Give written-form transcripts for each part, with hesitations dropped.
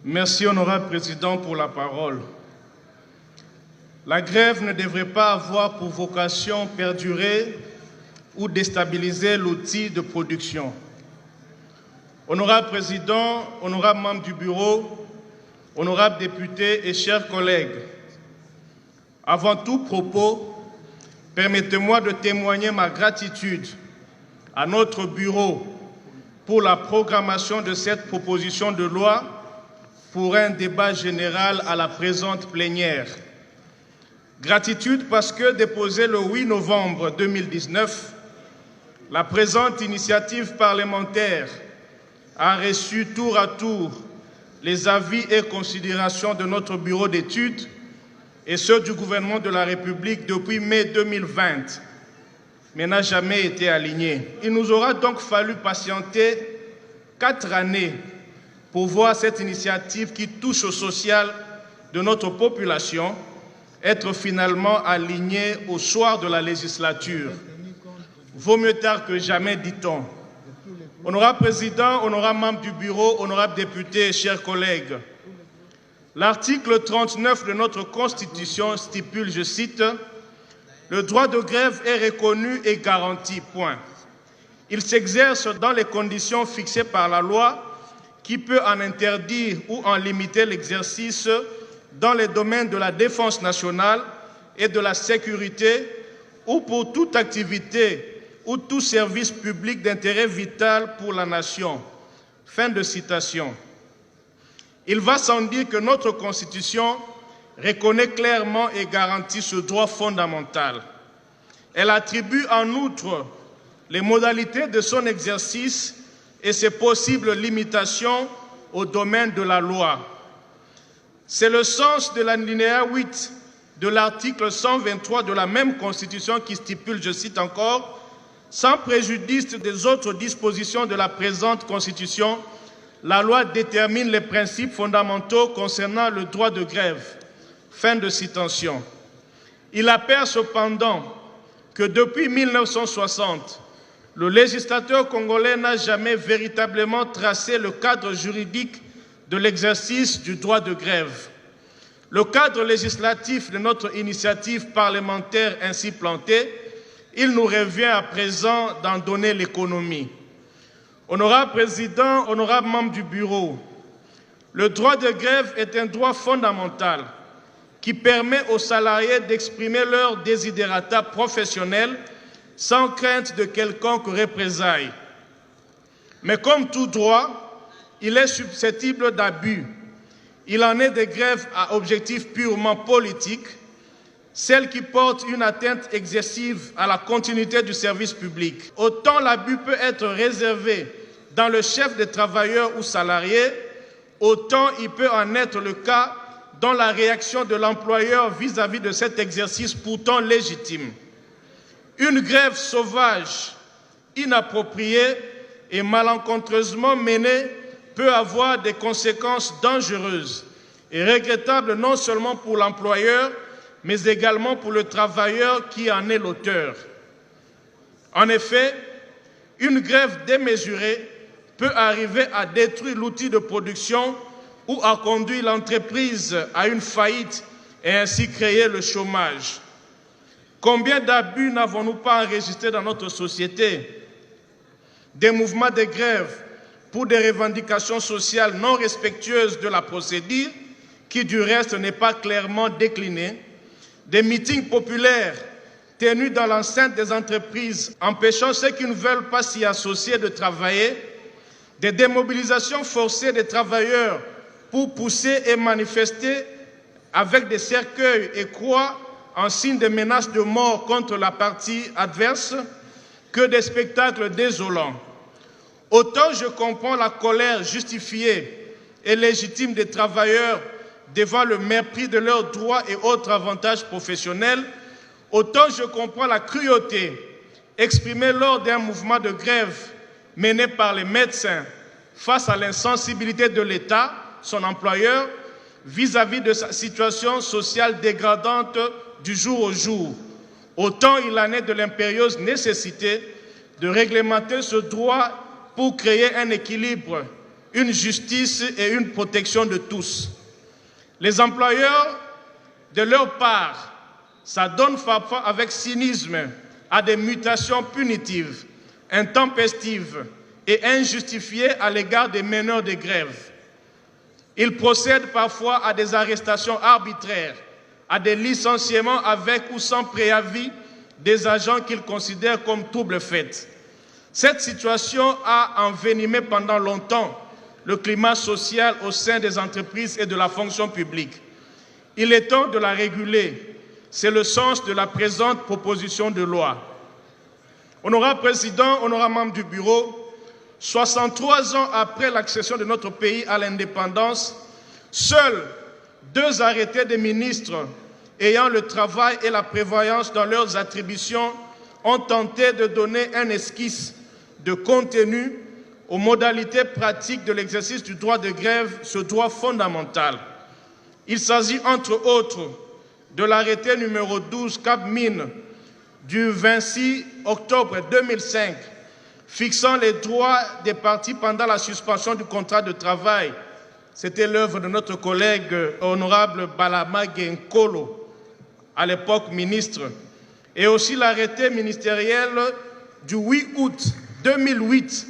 Merci, honorable président, pour la parole. La grève ne devrait pas avoir pour vocation perdurer ou déstabiliser l'outil de production. Honorable président, honorable membre du bureau, honorables députés et chers collègues, avant tout propos, permettez-moi de témoigner ma gratitude à notre bureau pour la programmation de cette proposition de loi pour un débat général à la présente plénière. Gratitude parce que déposée le 8 novembre 2019, la présente initiative parlementaire a reçu tour à tour les avis et considérations de notre bureau d'études et ceux du gouvernement de la République depuis mai 2020, mais n'a jamais été aligné. Il nous aura donc fallu patienter 4 années pour voir cette initiative qui touche au social de notre population être finalement alignée au soir de la législature. Vaut mieux tard que jamais, dit-on. Honorable président, honorable membre du bureau, honorables députés et chers collègues, l'article 39 de notre Constitution stipule, je cite, « Le droit de grève est reconnu et garanti, point. Il s'exerce dans les conditions fixées par la loi qui peut en interdire ou en limiter l'exercice dans les domaines de la défense nationale et de la sécurité ou pour toute activité ou tout service public d'intérêt vital pour la nation. » Fin de citation. Il va sans dire que notre Constitution reconnaît clairement et garantit ce droit fondamental. Elle attribue en outre les modalités de son exercice et ses possibles limitations au domaine de la loi. C'est le sens de l'alinéa 8 de l'article 123 de la même Constitution qui stipule, je cite encore, « Sans préjudice des autres dispositions de la présente Constitution, la loi détermine les principes fondamentaux concernant le droit de grève. » Fin de citation. Il apparaît cependant que depuis 1960, le législateur congolais n'a jamais véritablement tracé le cadre juridique de l'exercice du droit de grève. Le cadre législatif de notre initiative parlementaire ainsi plantée, il nous revient à présent d'en donner l'économie. Honorable président, honorable membre du bureau, le droit de grève est un droit fondamental qui permet aux salariés d'exprimer leurs desiderata professionnels sans crainte de quelconque représailles. Mais comme tout droit, il est susceptible d'abus. Il en est des grèves à objectif purement politique, celles qui portent une atteinte excessive à la continuité du service public. Autant l'abus peut être réservé dans le chef des travailleurs ou salariés, autant il peut en être le cas dans la réaction de l'employeur vis-à-vis de cet exercice pourtant légitime. Une grève sauvage, inappropriée et malencontreusement menée peut avoir des conséquences dangereuses et regrettables non seulement pour l'employeur, mais également pour le travailleur qui en est l'auteur. En effet, une grève démesurée peut arriver à détruire l'outil de production ou à conduire l'entreprise à une faillite et ainsi créer le chômage. Combien d'abus n'avons-nous pas enregistrés dans notre société? Des mouvements de grève pour des revendications sociales non respectueuses de la procédure, qui du reste n'est pas clairement déclinée, des meetings populaires tenus dans l'enceinte des entreprises, empêchant ceux qui ne veulent pas s'y associer de travailler, des démobilisations forcées des travailleurs pour pousser et manifester avec des cercueils et croix en signe de menaces de mort contre la partie adverse, que des spectacles désolants. Autant je comprends la colère justifiée et légitime des travailleurs devant le mépris de leurs droits et autres avantages professionnels, autant je comprends la cruauté exprimée lors d'un mouvement de grève mené par les médecins face à l'insensibilité de l'État, son employeur, vis-à-vis de sa situation sociale dégradante du jour au jour. Autant il en est de l'impérieuse nécessité de réglementer ce droit pour créer un équilibre une justice et une protection de tous. Les employeurs, de leur part, s'adonnent parfois avec cynisme à des mutations punitives, intempestives et injustifiées à l'égard des meneurs de grève. Ils procèdent parfois à des arrestations arbitraires, à des licenciements avec ou sans préavis des agents qu'ils considèrent comme trouble faits. Cette situation a envenimé pendant longtemps le climat social au sein des entreprises et de la fonction publique. Il est temps de la réguler. C'est le sens de la présente proposition de loi. Honorable Président, honorable membre du Bureau, 63 ans après l'accession de notre pays à l'indépendance, seuls 2 arrêtés des ministres ayant le travail et la prévoyance dans leurs attributions ont tenté de donner un esquisse de contenu aux modalités pratiques de l'exercice du droit de grève, ce droit fondamental. Il s'agit entre autres de l'arrêté numéro 12 Cap-Mines du 26 octobre 2005 fixant les droits des parties pendant la suspension du contrat de travail. C'était l'œuvre de notre collègue honorable Balama Genkolo, à l'époque ministre, et aussi l'arrêté ministériel du 8 août 2008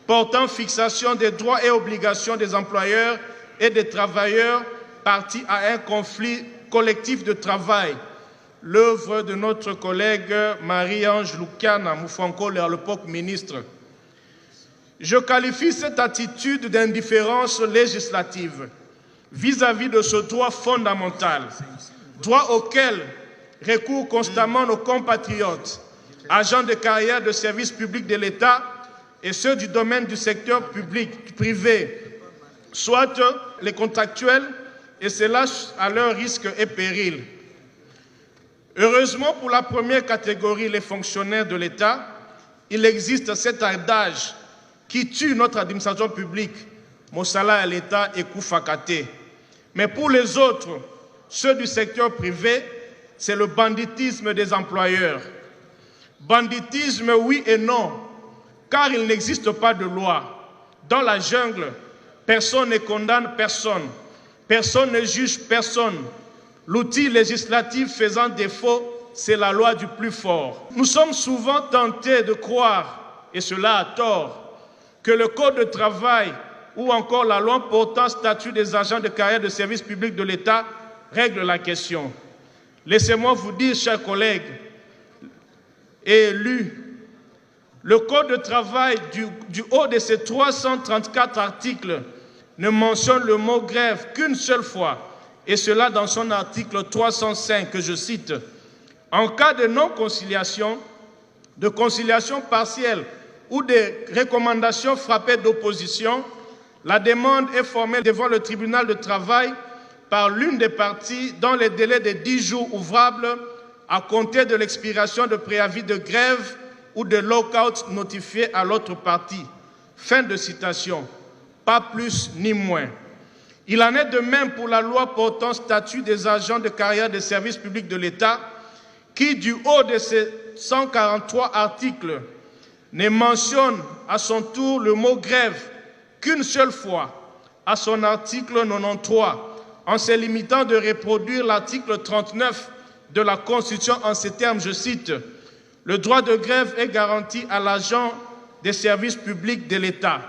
portant fixation des droits et obligations des employeurs et des travailleurs partis à un conflit collectif de travail, l'œuvre de notre collègue Marie-Ange Lucana Moufankole, à l'époque ministre. Je qualifie cette attitude d'indifférence législative vis-à-vis de ce droit fondamental, droit auquel recourent constamment nos compatriotes, agents de carrière de services publics de l'État et ceux du domaine du secteur public, privé, soit les contractuels, et cela à leur risque et péril. Heureusement pour la première catégorie, les fonctionnaires de l'État, il existe cet adage qui tue notre administration publique, Mossala à l'État et Koufakate. Mais pour les autres, ceux du secteur privé, c'est le banditisme des employeurs. Banditisme, oui et non, car il n'existe pas de loi. Dans la jungle, personne ne condamne personne. Personne ne juge personne. L'outil législatif faisant défaut, c'est la loi du plus fort. Nous sommes souvent tentés de croire, et cela à tort, que le Code de travail ou encore la loi portant statut des agents de carrière de service public de l'État règle la question. Laissez-moi vous dire, chers collègues et élus, le Code de travail, du haut de ses 334 articles, ne mentionne le mot grève qu'une seule fois, et cela dans son article 305, que je cite. En cas de non-conciliation, de conciliation partielle ou de recommandations frappées d'opposition, la demande est formée devant le tribunal de travail par l'une des parties dans les délais de 10 jours ouvrables à compter de l'expiration de préavis de grève ou de lock-out notifié à l'autre partie. Fin de citation. Pas plus ni moins. Il en est de même pour la loi portant statut des agents de carrière des services publics de l'État, qui, du haut de ses 143 articles, ne mentionne à son tour le mot grève qu'une seule fois, à son article 93, en se limitant de reproduire l'article 39 de la Constitution en ces termes, je cite, « Le droit de grève est garanti à l'agent des services publics de l'État.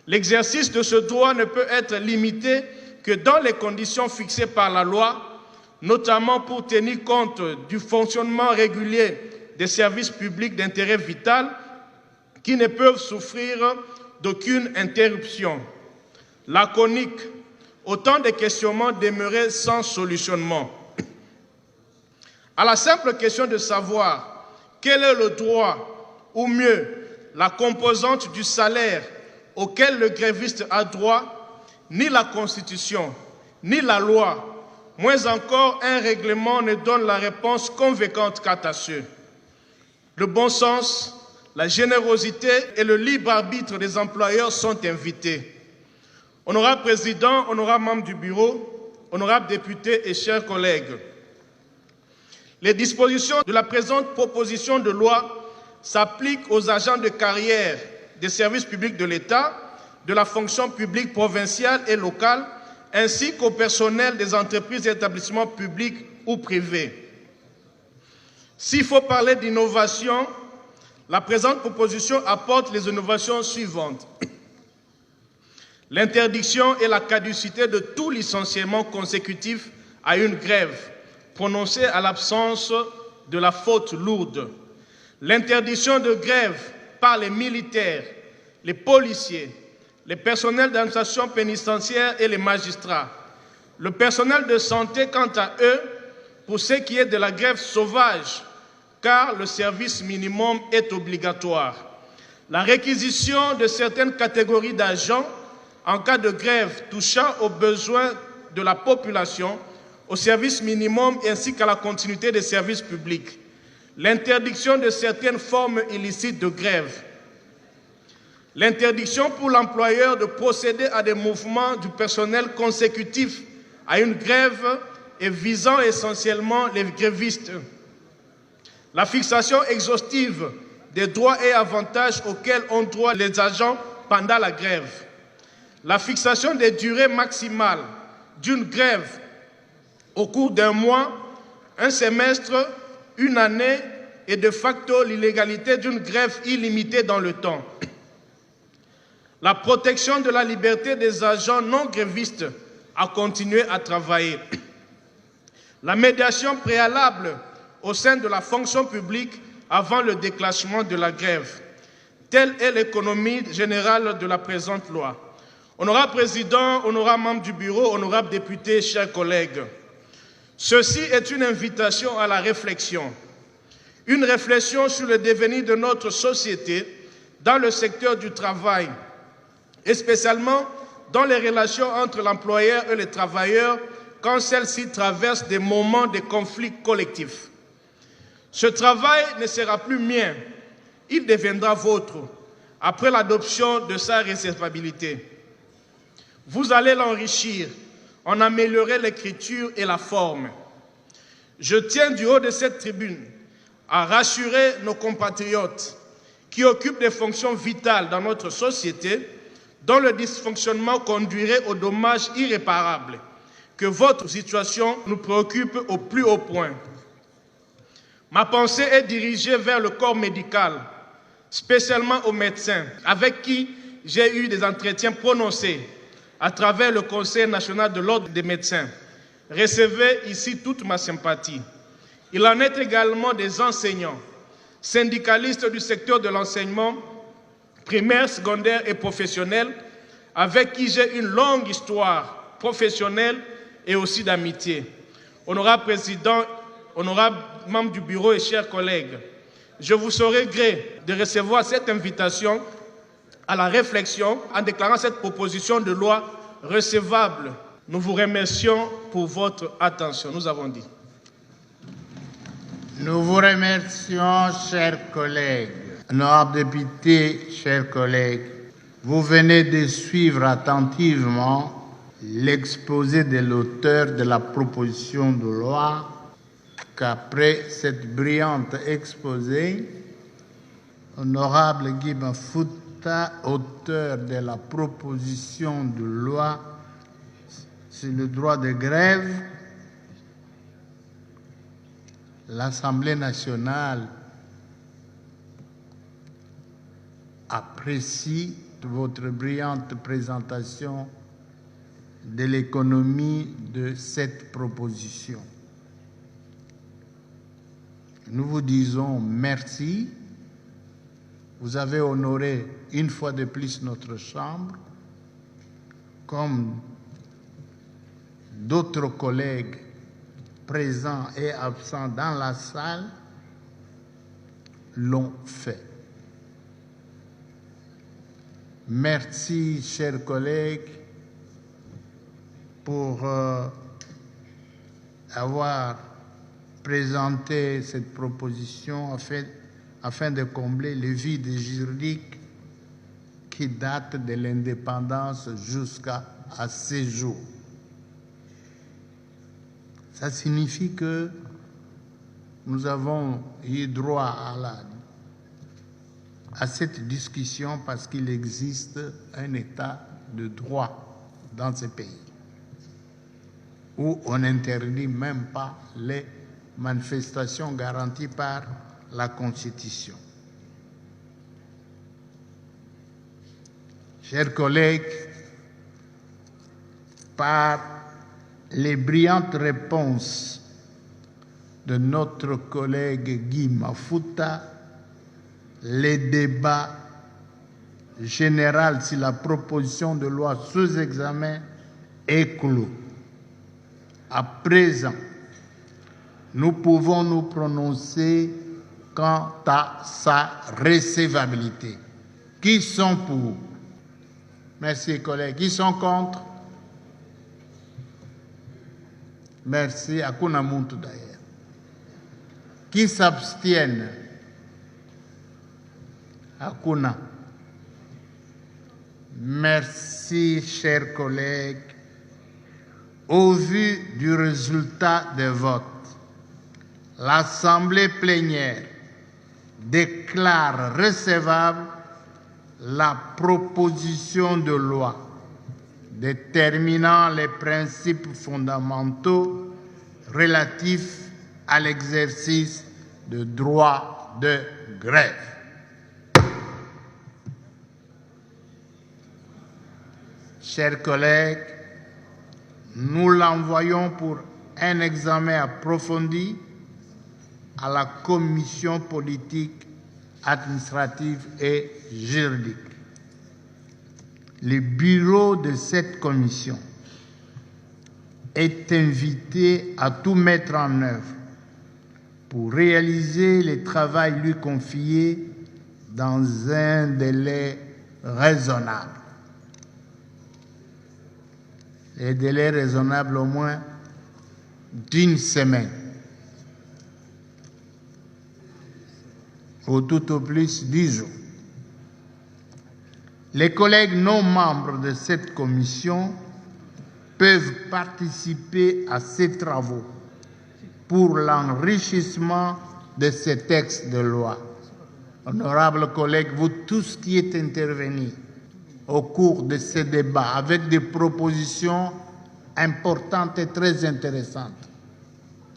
L'exercice de ce droit ne peut être limité que dans les conditions fixées par la loi, notamment pour tenir compte du fonctionnement régulier des services publics d'intérêt vital qui ne peuvent souffrir d'aucune interruption. » Laconique, autant de questionnements demeuraient sans solutionnement. À la simple question de savoir quel est le droit, ou mieux, la composante du salaire auquel le gréviste a droit, ni la Constitution, ni la loi, moins encore un règlement ne donne la réponse convaincante quant à ceux. Le bon sens, la générosité et le libre arbitre des employeurs sont invités. Honorable Président, honorable membre du Bureau, honorables députés et chers collègues, les dispositions de la présente proposition de loi s'appliquent aux agents de carrière des services publics de l'État, de la fonction publique provinciale et locale, ainsi qu'au personnel des entreprises et établissements publics ou privés. S'il faut parler d'innovation, la présente proposition apporte les innovations suivantes. L'interdiction et la caducité de tout licenciement consécutif à une grève prononcée à l'absence de la faute lourde. L'interdiction de grève par les militaires, les policiers, les personnels d'administration pénitentiaire et les magistrats. Le personnel de santé, quant à eux, pour ce qui est de la grève sauvage, car le service minimum est obligatoire. La réquisition de certaines catégories d'agents en cas de grève touchant aux besoins de la population, au service minimum ainsi qu'à la continuité des services publics. L'interdiction de certaines formes illicites de grève. L'interdiction pour l'employeur de procéder à des mouvements du personnel consécutifs à une grève et visant essentiellement les grévistes. La fixation exhaustive des droits et avantages auxquels ont droit les agents pendant la grève. La fixation des durées maximales d'une grève au cours d'un mois, un semestre, une année et de facto l'illégalité d'une grève illimitée dans le temps. La protection de la liberté des agents non grévistes à continuer à travailler. La médiation préalable au sein de la fonction publique avant le déclenchement de la grève. Telle est l'économie générale de la présente loi. Honorable Président, honorable membre du bureau, honorable député, chers collègues, ceci est une invitation à la réflexion. Une réflexion sur le devenir de notre société dans le secteur du travail, et spécialement dans les relations entre l'employeur et les travailleurs quand celles-ci traversent des moments de conflits collectifs. Ce travail ne sera plus mien, il deviendra vôtre après l'adoption de sa recevabilité. Vous allez l'enrichir, en améliorer l'écriture et la forme. Je tiens du haut de cette tribune à rassurer nos compatriotes qui occupent des fonctions vitales dans notre société, dont le dysfonctionnement conduirait aux dommages irréparables, que votre situation nous préoccupe au plus haut point. Ma pensée est dirigée vers le corps médical, spécialement aux médecins, avec qui j'ai eu des entretiens prononcés à travers le Conseil national de l'ordre des médecins. Recevez ici toute ma sympathie. Il en est également des enseignants, syndicalistes du secteur de l'enseignement, primaire, secondaire et professionnel, avec qui j'ai une longue histoire professionnelle et aussi d'amitié. Honorable Président, honorable membre du bureau et chers collègues, je vous saurai gré de recevoir cette invitation à la réflexion en déclarant cette proposition de loi recevable. Nous vous remercions pour votre attention. Nous avons dit. Nous vous remercions, chers collègues. Honorables députés, chers collègues, vous venez de suivre attentivement l'exposé de l'auteur de la proposition de loi qu'après cette brillante exposé, Honorable Guy Maffuta, auteur de la proposition de loi sur le droit de grève, l'Assemblée nationale apprécie votre brillante présentation de l'économie de cette proposition. Nous vous disons merci. Vous avez honoré une fois de plus notre Chambre, comme d'autres collègues présents et absents dans la salle l'ont fait. Merci, chers collègues, pour avoir présenté cette proposition afin de combler le vide juridique qui date de l'indépendance jusqu'à ce jour. Ça signifie que nous avons eu droit à cette discussion parce qu'il existe un état de droit dans ce pays où on n'interdit même pas les manifestations garanties par la Constitution. Chers collègues, par les brillantes réponses de notre collègue Guy Mafuta, les débats généraux sur la proposition de loi sous examen est clos. À présent, nous pouvons nous prononcer quant à sa recevabilité. Qui sont pour? Merci, collègues. Qui sont contre? Merci. Hakuna muntu d'ailleurs. Qui s'abstiennent? Hakuna. Merci, chers collègues. Au vu du résultat des votes, l'Assemblée plénière déclare recevable la proposition de loi déterminant les principes fondamentaux relatifs à l'exercice de droit de grève. Chers collègues, nous l'envoyons pour un examen approfondi à la commission politique, administrative et juridique. Le bureau de cette commission est invité à tout mettre en œuvre pour réaliser le travail lui confié dans un délai raisonnable. Les délais raisonnables au moins d'une semaine. Ou tout au plus 10 jours. Les collègues non membres de cette commission peuvent participer à ces travaux pour l'enrichissement de ces textes de loi. Honorables collègues, vous tous qui êtes intervenus au cours de ces débats avec des propositions importantes et très intéressantes,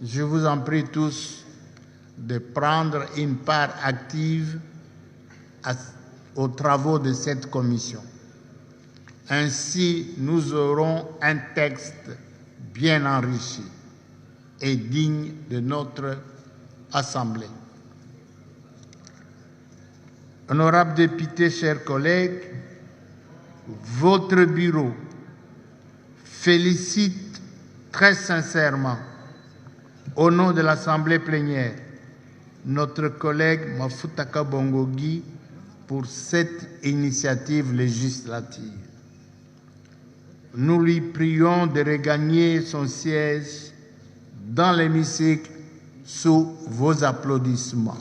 je vous en prie tous de prendre une part active aux travaux de cette commission. Ainsi, nous aurons un texte bien enrichi et digne de notre Assemblée. Honorables députés, chers collègues, votre bureau félicite très sincèrement, au nom de l'Assemblée plénière, notre collègue Mafuta Kabongo Guy pour cette initiative législative. Nous lui prions de regagner son siège dans l'hémicycle sous vos applaudissements.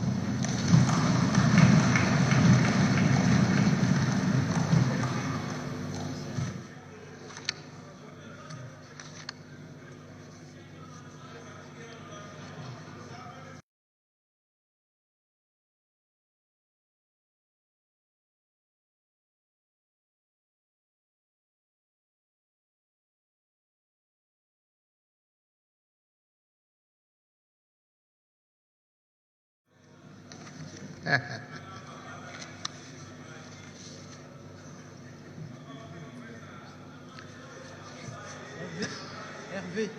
Hervé.